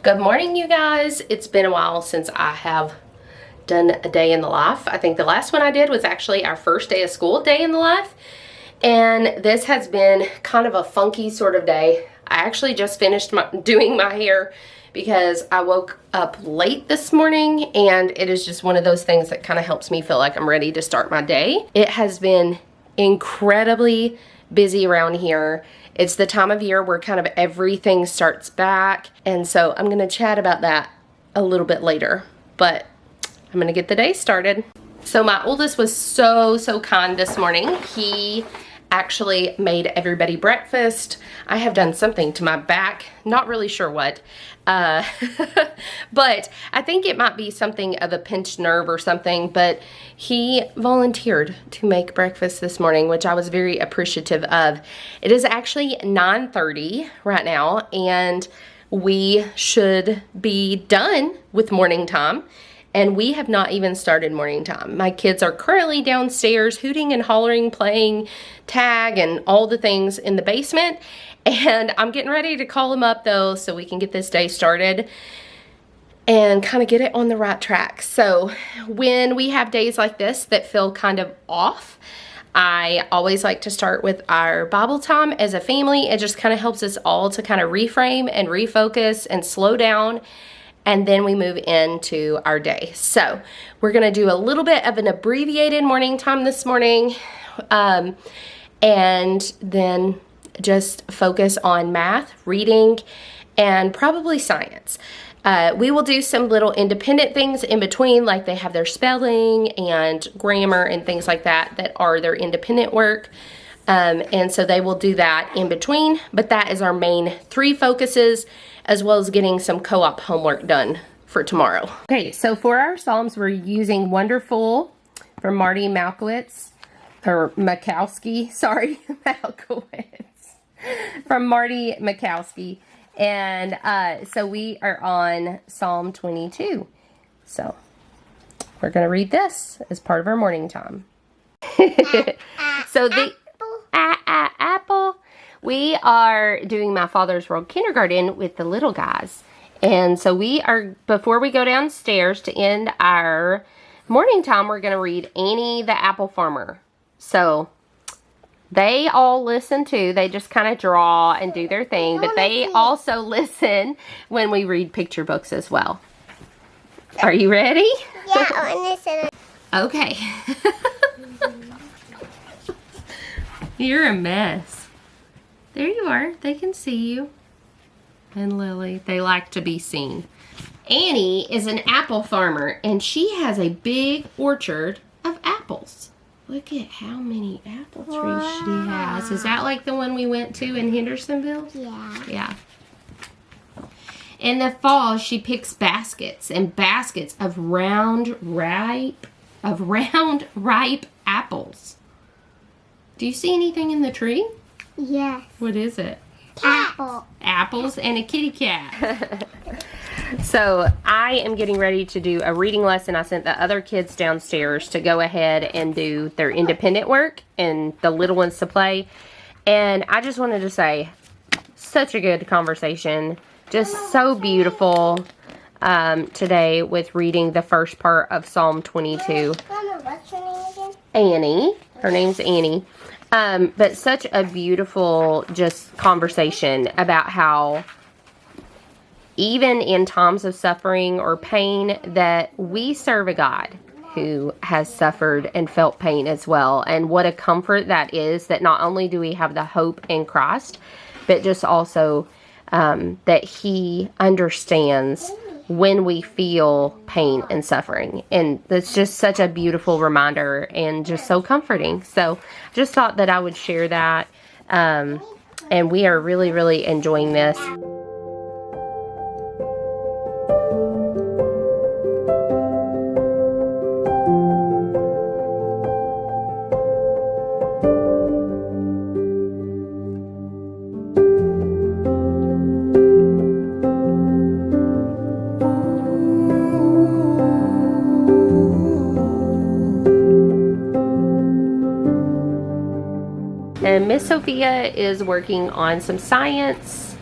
Good morning, you guys. It's been a while since I have done a day in the life. I think the last one I did was actually our first day of school, day in the life. And this has been kind of a funky sort of day. I actually just finished doing my hair because I woke up late this morning, and it is just one of those things that kind of helps me feel like I'm ready to start my day. It has been incredibly busy around here. It's the time of year where kind of everything starts back, and so I'm gonna chat about that a little bit later, but I'm gonna get the day started. So my oldest was so kind this morning. He actually made everybody breakfast. I have done something to my back, not really sure what, but I think it might be something of a pinched nerve or something, but he volunteered to make breakfast this morning, which I was very appreciative of. It is actually 9:30 right now, and we should be done with morning time. And we have not even started morning time. My kids are currently downstairs hooting and hollering, playing tag and all the things in the basement. And I'm getting ready to call them up though so we can get this day started and kind of get it on the right track. So when we have days like this that feel kind of off, I always like to start with our Bible time as a family. It just kind of helps us all to kind of reframe and refocus and slow down, and then we move into our day. So we're gonna do a little bit of an abbreviated morning time this morning, and then just focus on math, reading, and probably science. We will do some little independent things in between, like they have their spelling and grammar and things like that that are their independent work. And so they will do that in between, but that is our main three focuses, as well as getting some co-op homework done for tomorrow. Okay, so for our Psalms, we're using Wonderful from Marty Malkowitz, or Makowski, sorry, Malkowitz, from Marty Makowski. And so we are on Psalm 22. So we're gonna read this as part of our morning time. So the apple. We are doing My Father's World Kindergarten with the little guys. And so we are, before we go downstairs to end our morning time, we're going to read Annie the Apple Farmer. So they all listen too. They just kind of draw and do their thing, but they also listen when we read picture books as well. Are you ready? Yeah, I want to listen. Okay. You're a mess. There you are. They can see you. And Lily, they like to be seen. Annie is an apple farmer, and she has a big orchard of apples. Look at how many apple trees she has. Is that like the one we went to in Hendersonville? Yeah. Yeah. In the fall, she picks baskets and baskets of round, ripe apples. Do you see anything in the tree? Yes. What is it? Apple. Apples and a kitty cat. So I am getting ready to do a reading lesson. I sent the other kids downstairs to go ahead and do their independent work and the little ones to play. And I just wanted to say, such a good conversation. Just so beautiful today with reading the first part of Psalm 22. Mama, what's her name again? Annie. Her name's Annie. But such a beautiful just conversation about how even in times of suffering or pain that we serve a God who has suffered and felt pain as well. And what a comfort that is, that not only do we have the hope in Christ, but just also that He understands when we feel pain and suffering. And it's just such a beautiful reminder and just so comforting. So just thought that I would share that. And we are really enjoying this. And Miss Sophia is working on some science.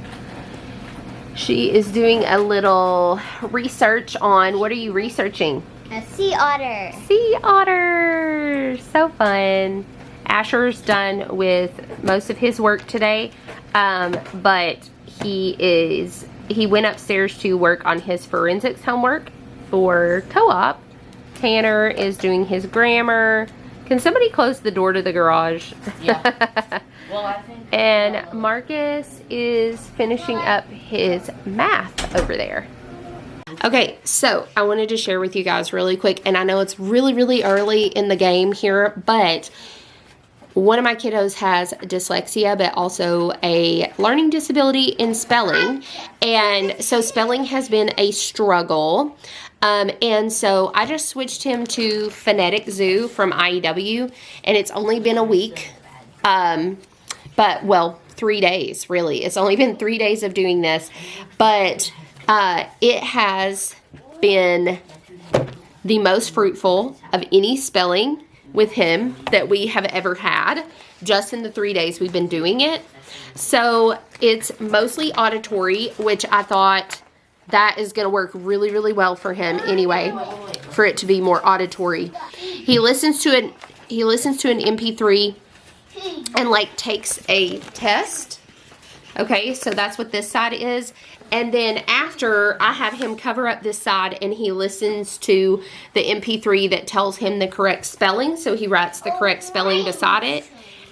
She is doing a little research on, what are you researching? A sea otter. Sea otters. So fun. Asher's done with most of his work today, but he went upstairs to work on his forensics homework for co-op. Tanner is doing his grammar. Can somebody close the door to the garage? Yeah. Well, I think. And Marcus is finishing up his math over there. Okay, so I wanted to share with you guys really quick, and I know it's really, really early in the game here, but one of my kiddos has dyslexia, but also a learning disability in spelling, and so spelling has been a struggle. And so I just switched him to Phonetic Zoo from IEW, and it's only been a week, but, well, 3 days, really. It's only been 3 days of doing this, but it has been the most fruitful of any spelling with him that we have ever had, just in the 3 days we've been doing it. So it's mostly auditory, which I thought that is going to work really, really well for him anyway, for it to be more auditory. He listens to an MP3 and like takes a test. Okay, so that's what this side is. And then after, I have him cover up this side and he listens to the MP3 that tells him the correct spelling. So he writes the correct spelling beside it.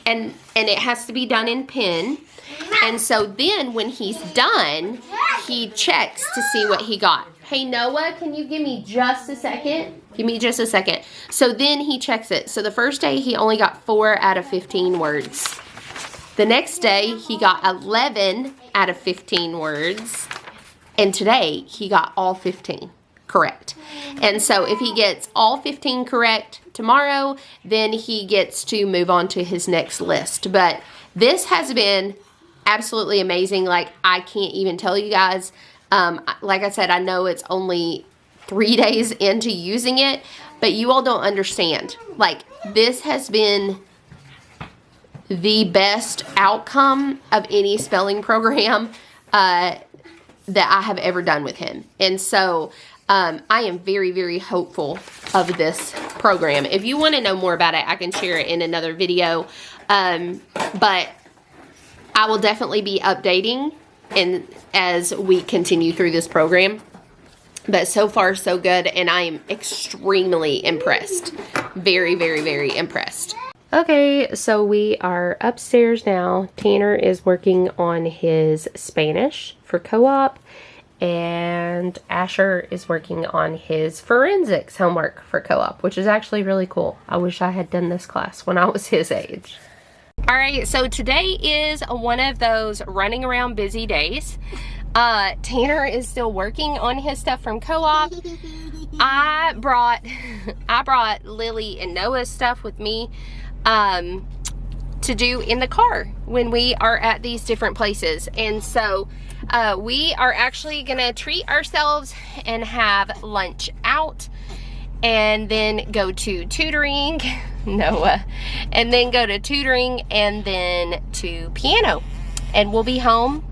And it has to be done in pen. And so then when he's done, he checks to see what he got. Hey, Noah, can you give me just a second? Give me just a second. So then he checks it. So the first day he only got 4 out of 15 words. The next day he got 11 out of 15 words. And today he got all 15 correct. And so if he gets all 15 correct tomorrow, then he gets to move on to his next list. But this has been absolutely amazing. Like, I can't even tell you guys. Like I said, I know it's only 3 days into using it, but you all don't understand. Like, this has been the best outcome of any spelling program that I have ever done with him. And so I am very, very hopeful of this program. If you want to know more about it, I can share it in another video. But I will definitely be updating as we continue through this program. But so far, so good, and I am extremely impressed. Very, very, very impressed. Okay, so we are upstairs now. Tanner is working on his Spanish for co-op, and Asher is working on his forensics homework for co-op, which is actually really cool. I wish I had done this class when I was his age. Alright, so today is one of those running around busy days. Tanner is still working on his stuff from co-op. I brought Lily and Noah's stuff with me to do in the car when we are at these different places. And so we are actually gonna treat ourselves and have lunch out, and then go to tutoring, Noah, and then go to tutoring, and then to piano. And we'll be home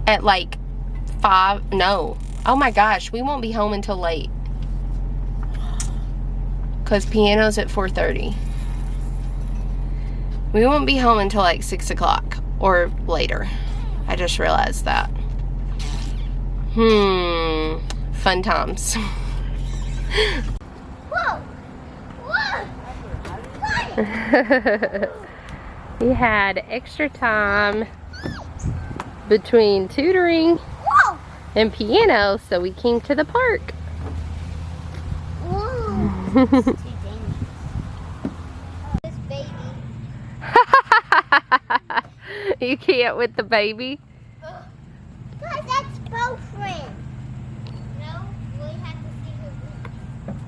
at like 5, no, oh my gosh, we won't be home until late, because piano's at 4:30. We won't be home until like 6 o'clock or later. I just realized that. Fun times. Whoa! Whoa! We had extra time between tutoring Whoa! and piano, so we came to the park. Whoa! This baby. You can't with the baby. Guys, that's girlfriend. No, we have to see her boots.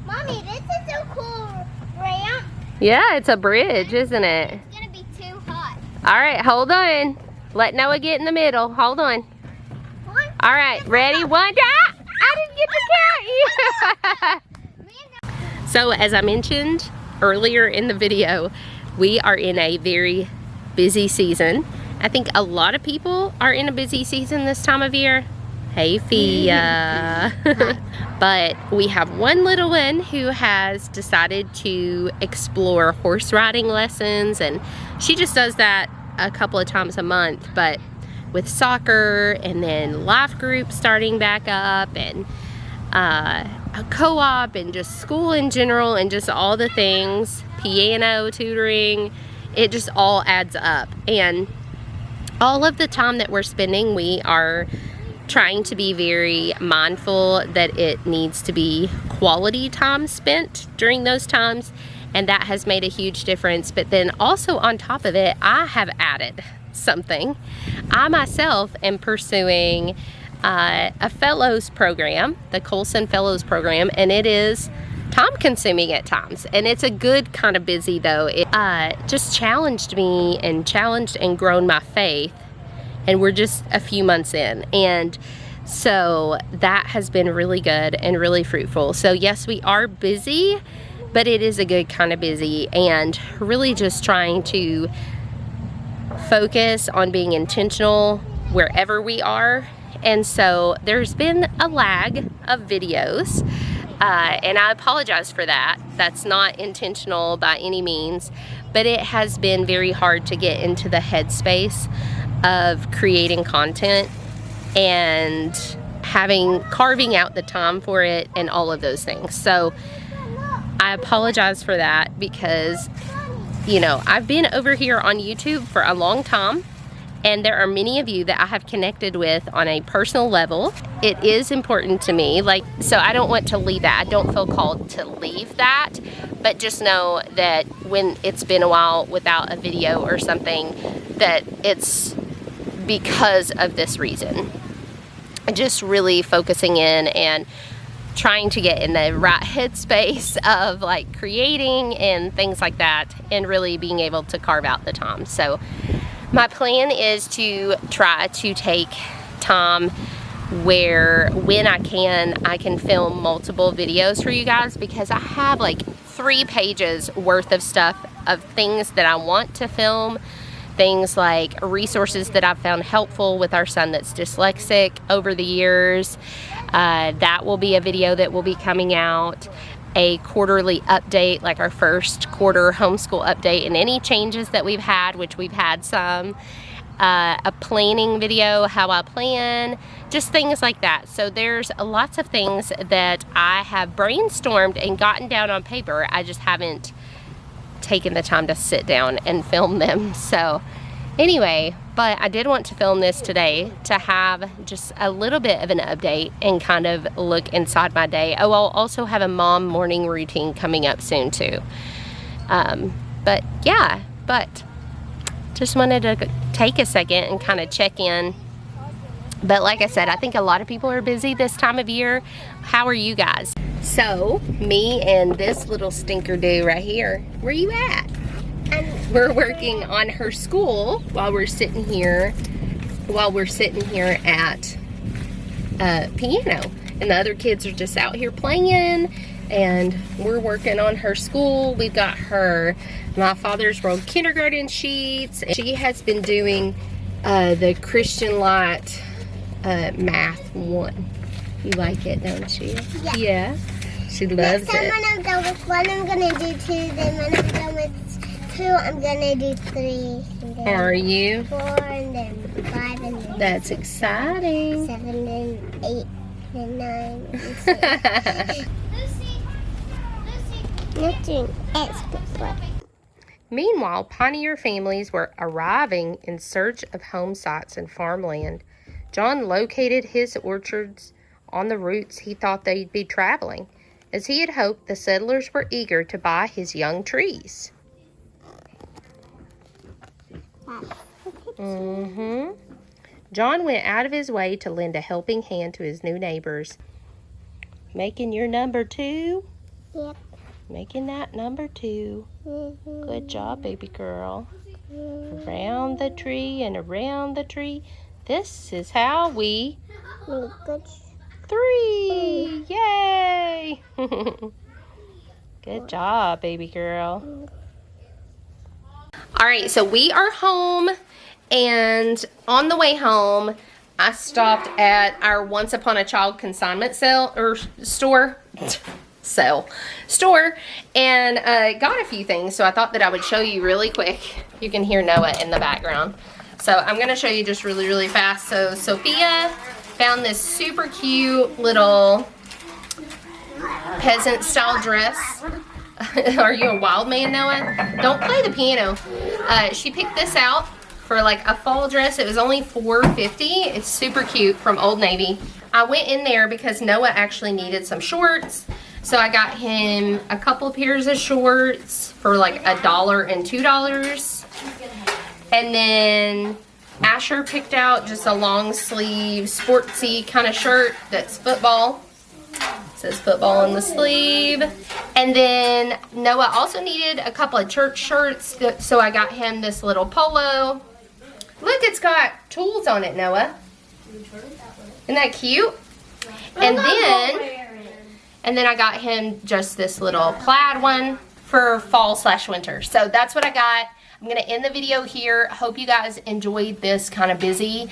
Mommy, this is a cool ramp. Yeah, it's a bridge, isn't it? It's gonna be too hot. All right, hold on. Let Noah get in the middle. Hold on. All right, ready? 1, 2. I didn't get to count you. So, as I mentioned earlier in the video, we are in a very busy season, I think a lot of people are in a busy season this time of year. Hey, Fia. But we have one little one who has decided to explore horse riding lessons, and she just does that a couple of times a month. But with soccer and then life group starting back up, and a co-op, and just school in general, and just all the things, piano tutoring, it just all adds up. And all of the time that we're spending, we are trying to be very mindful that it needs to be quality time spent during those times, and that has made a huge difference. But then also on top of it, I have added something. I myself am pursuing a fellows program, the Colson Fellows program, and it is time consuming at times, and it's a good kind of busy though. It just challenged me and grown my faith, and we're just a few months in, and so that has been really good and really fruitful. So yes, we are busy, but it is a good kind of busy, and really just trying to focus on being intentional wherever we are. And so there's been a lag of videos, and I apologize for that. That's not intentional by any means, but it has been very hard to get into the headspace of creating content and carving out the time for it and all of those things. So I apologize for that, because you know, I've been over here on YouTube for a long time, and there are many of you that I have connected with on a personal level. It is important to me, so I don't want to leave that. I don't feel called to leave that, but just know that when it's been a while without a video or something, that it's because of this reason. Just really focusing in and trying to get in the right headspace of creating and things like that, and really being able to carve out the time. So my plan is to try to take time where, when I can film multiple videos for you guys, because I have 3 pages worth of stuff of things that I want to film. Things like resources that I've found helpful with our son that's dyslexic over the years. That will be a video that will be coming out. A quarterly update, like our first quarter homeschool update, and any changes that we've had, which we've had some. A planning video, how I plan, just things like that. So there's lots of things that I have brainstormed and gotten down on paper. I just haven't taken the time to sit down and film them. So anyway, but I did want to film this today to have just a little bit of an update and kind of look inside my day. Oh, I'll also have a mom morning routine coming up soon too. But yeah, just wanted to take a second and kind of check in. But like I said, I think a lot of people are busy this time of year. How are you guys? So, me and this little stinker do right here, where you at? We're working on her school while we're sitting here at piano. And the other kids are just out here playing, and we're working on her school. We've got her My Father's World kindergarten sheets. She has been doing the Christian Light Math 1. You like it, don't you? Yeah. Yeah. She loves Next time it. when I'm done with 1, I'm going to do 2. Then when I'm done with 2, I'm going to do 3. And then Are you? 4, and then 5, and then That's exciting. 7, and 8, and 9, and 10. Nothing. Meanwhile, pioneer families were arriving in search of home sites and farmland. John located his orchards on the routes he thought they'd be traveling. As he had hoped, the settlers were eager to buy his young trees. John went out of his way to lend a helping hand to his new neighbors. Making your number 2? Yep. Making that number 2. Good job, baby girl. Around the tree and around the tree. This is how we... 3! Yay! Good job, baby girl. All right, so we are home, And on the way home, I stopped at our Once Upon a Child consignment store, and got a few things. So I thought that I would show you really quick. You can hear Noah in the background. So I'm going to show you just really, really fast. So Sophia found this super cute little peasant style dress. Are you a wild man, Noah? Don't play the piano. She picked this out for like a fall dress. It was only $4.50. It's super cute, from Old Navy. I went in there because Noah actually needed some shorts. So I got him a couple pairs of shorts for like $1 and $2. And then Asher picked out just a long sleeve, sportsy kind of shirt that's football. It says football on the sleeve. And then Noah also needed a couple of church shirts, so I got him this little polo. Look, it's got tools on it, Noah. Isn't that cute? And then I got him just this little plaid one for fall/winter. So that's what I got. I'm going to end the video here. Hope you guys enjoyed this kind of busy,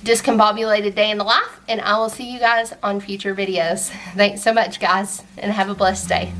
discombobulated day in the life, and I will see you guys on future videos. Thanks so much, guys, and have a blessed day.